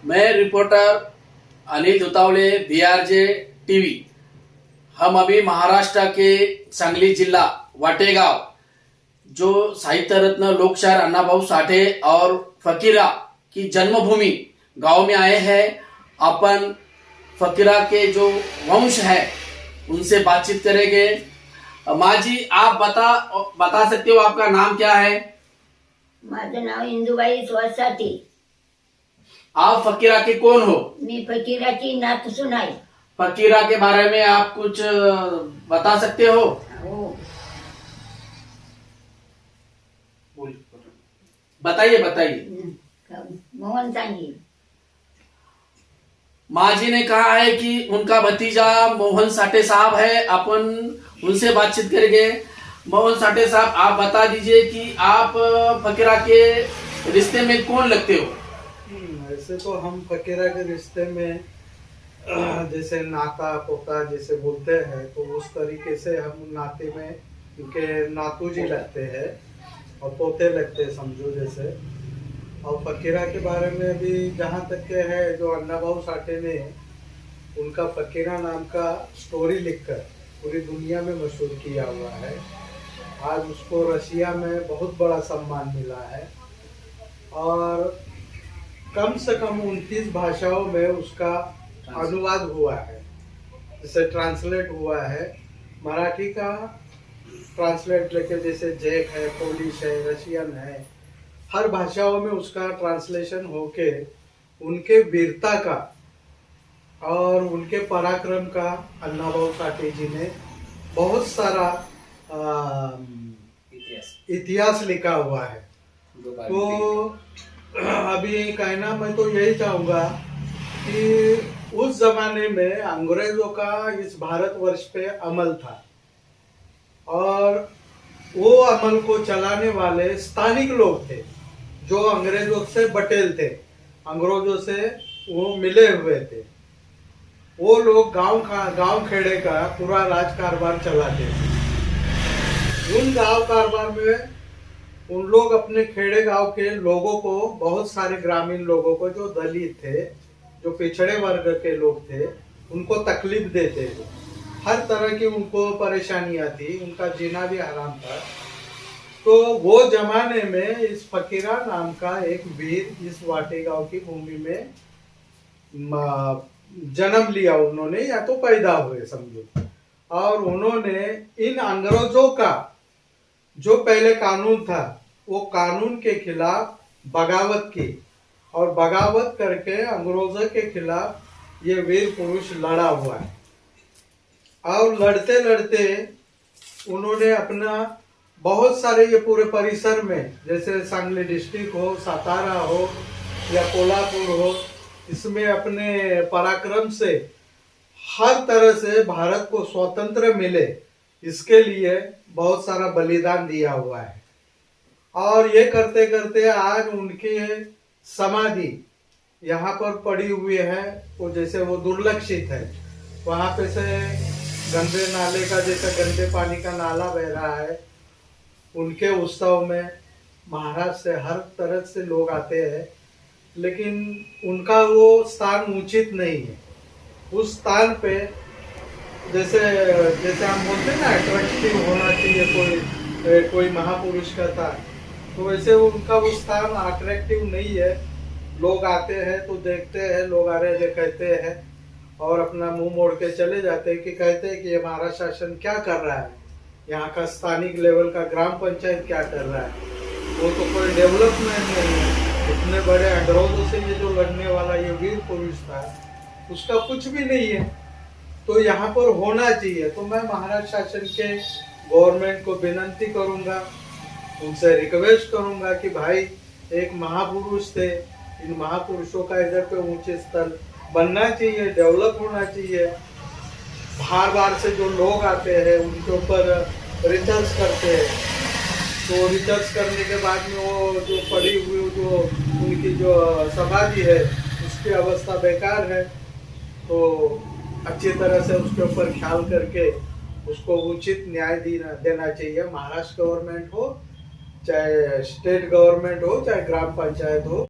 मैं reporter Anil दुतावले, बीआरजे TV. हम अभी महाराष्ट्र के सांगली जिला वाटेगांव, जो साहित्य रत्न लोकशायर अण्णाभाऊ साठे और फकीरा की जन्मभूमि गांव में आए हैं। अपन फकीरा के जो वंश है उनसे बातचीत करेंगे। माँ जी, आप बता सकते हो आपका नाम क्या है? माझं नाव इंदुबाई सुहास साठे। आप फकीरा के कौन हो? मी फकीराची नातसून आहे। फकीरा के बारे में आप कुछ बता सकते हो? हो, बताइए बताइए। मोहन सांगी। माँ जी ने कहा है कि उनका भतीजा मोहन साठे साहब है, अपन उनसे बातचीत करेंगे। मोहन साठे साहब, आप बता दीजिए कि आप फकीरा के रिश्ते में कौन लगते हो? ऐसे तो हम फकीरा के रिश्ते में जैसे नाता पोता जैसे बोलते हैं, तो उस तरीके से हम नाते में उनके नातू जी लगते हैं और पोते लगते हैं, समझो जैसे। और फकीरा के बारे में भी जहाँ तक के है, जो अण्णाभाऊ साठे ने उनका फकीरा नाम का स्टोरी लिखकर पूरी दुनिया में मशहूर किया हुआ है। आज उसको रशिया में बहुत बड़ा सम्मान मिला है और कम से कम 29 भाषाओं में उसका अनुवाद हुआ है, जैसे ट्रांसलेट हुआ है। मराठी का ट्रांसलेट लेके, जैसे जेक है, पोलिश है, रशियन है, हर भाषाओं में उसका ट्रांसलेशन होके उनके वीरता का और उनके पराक्रम का अण्णाभाऊ साठे जी ने बहुत सारा इतिहास लिखा हुआ है। तो अभी कहना मैं तो यही चाहूँगा कि उस जमाने में अंग्रेजों का इस भारतवर्ष पे अमल था और वो अमल को चलाने वाले स्थानिक लोग थे, जो अंग्रेजों से बटेल थे, अंग्रेजों से वो मिले हुए थे। वो लोग गांव खेड़े का पूरा राज कारभार चलाते थे। उन गांव कारभार में उन लोग अपने खेड़े गांव के लोगों को, बहुत सारे ग्रामीण लोगों को, जो दलित थे, जो पिछड़े वर्ग के लोग थे, उनको तकलीफ देते थे। हर तरह की उनको परेशानियां थी, उनका जीना भी हराम था। तो वो जमाने में इस फकीरा नाम का एक वीर इस वाटेगांव की भूमि में जन्म लिया उन्होंने, या तो पैदा हुए समझो। और उन्होंने इन अंग्रेजों का जो पहले कानून था, वो कानून के खिलाफ बगावत की और बगावत करके अंग्रेजों के खिलाफ ये वीर पुरुष लड़ा हुआ है। और लड़ते लड़ते उन्होंने अपना बहुत सारे, ये पूरे परिसर में, जैसे सांगली डिस्ट्रिक्ट हो, सातारा हो या कोल्हापुर हो, इसमें अपने पराक्रम से हर तरह से भारत को स्वतंत्र मिले, इसके लिए बहुत सारा बलिदान दिया हुआ है। और ये करते करते आज उनकी समाधि यहाँ पर पड़ी हुई है। वो जैसे वो दुर्लक्षित है, वहाँ पे से गंदे नाले का, जैसे गंदे पानी का नाला बह रहा है। उनके उत्सव में महाराष्ट्र से हर तरह से लोग आते हैं, लेकिन उनका वो स्थान उचित नहीं है। उस स्थान पे जैसे हम बोलते हैं ना, अट्रैक्टिव होना चाहिए कोई महापुरुष का था, तो वैसे उनका वो स्थान अट्रैक्टिव नहीं है। लोग आते हैं तो देखते हैं, लोग आ रहे कहते हैं और अपना मुंह मोड़ के चले जाते हैं, कि कहते हैं कि ये हमारा शासन क्या कर रहा है, यहाँ का स्थानिक लेवल का ग्राम पंचायत क्या कर रहा है, वो तो कोई डेवलपमेंट नहीं है। इतने बड़े अंग्रेजों से ये जो लड़ने वाला ये वीर पुरुष था, उसका कुछ भी नहीं है। तो यहाँ पर होना चाहिए। तो मैं महाराष्ट्र शासन के गवर्नमेंट को विनती करूँगा, उनसे रिक्वेस्ट करूँगा कि भाई, एक महापुरुष थे, इन महापुरुषों का इधर पे ऊंचे स्थल बनना चाहिए, डेवलप होना चाहिए। बाहर बाहर से जो लोग आते हैं उनके ऊपर रिसर्च करते हैं, तो रिसर्च करने के बाद में वो जो पड़ी हुई जो उनकी जो समाधि है, उसकी अवस्था बेकार है। तो अच्छी तरह से उसके ऊपर ख्याल करके उसको उचित न्याय देना चाहिए। महाराष्ट्र गवर्नमेंट हो, चाहे स्टेट गवर्नमेंट हो, चाहे ग्राम पंचायत हो।